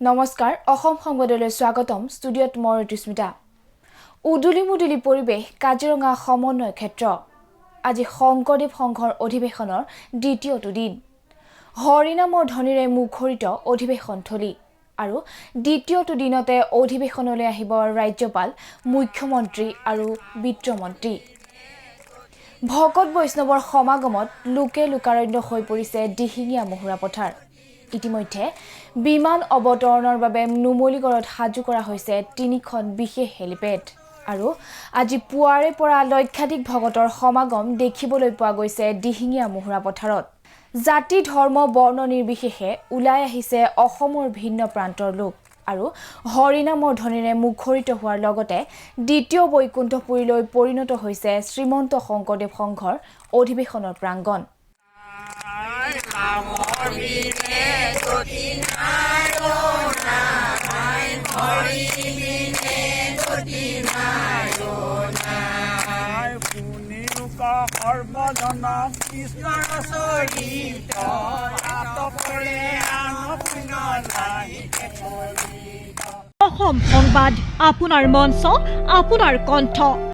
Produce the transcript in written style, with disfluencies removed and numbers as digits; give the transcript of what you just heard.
নমস্কাৰ অসম সংবাদলৈ স্বাগতম ষ্টুডিঅ'ত মই ঋতুস্মিতা উদুলি মুদুলি পৰিৱেশ কাজিৰঙা সমন্বয় ক্ষেত্ৰ আজি শংকৰদেৱ সংঘৰ অধিৱেশনৰ দ্বিতীয়টো দিন হৰিনামৰ ধ্বনিৰে মুখৰিত অধিৱেশনথলী আৰু দ্বিতীয়টো দিনতে অধিৱেশনলৈ আহিব ৰাজ্যপাল মুখ্যমন্ত্ৰী আৰু বিত্তমন্ত্ৰী ভকত বৈষ্ণৱৰ সমাগমত লোকে লোকাৰণ্য হৈ পৰিছে দিহিঙীয়া মহুৰা পথাৰ ইতিমধ্যে বিমান অৱতৰণৰ বাবে নুমলীগড়ত সাজু কৰা হৈছে তিনিখন বিশেষ হেলিপেড আৰু আজি পুৱাৰে পৰা লক্ষাধিক ভকতৰ সমাগম দেখিবলৈ পোৱা গৈছে দিহিঙীয়া মহুৰা পথাৰত জাতি ধৰ্ম বৰ্ণ নিৰ্বিশেষে ওলাই আহিছে অসমৰ ভিন্ন প্ৰান্তৰ লোক আৰু হৰিনামৰ ধ্বনিৰে মুখৰিত হোৱাৰ লগতে দ্বিতীয় বৈকুণ্ঠপুৰীলৈ পৰিণত হৈছে শ্ৰীমন্ত শংকৰদেৱ সংঘৰ অধিৱেশনৰ প্ৰাংগণ অসম সংবাদ আপোনাৰ মঞ্চ আপোনাৰ কণ্ঠ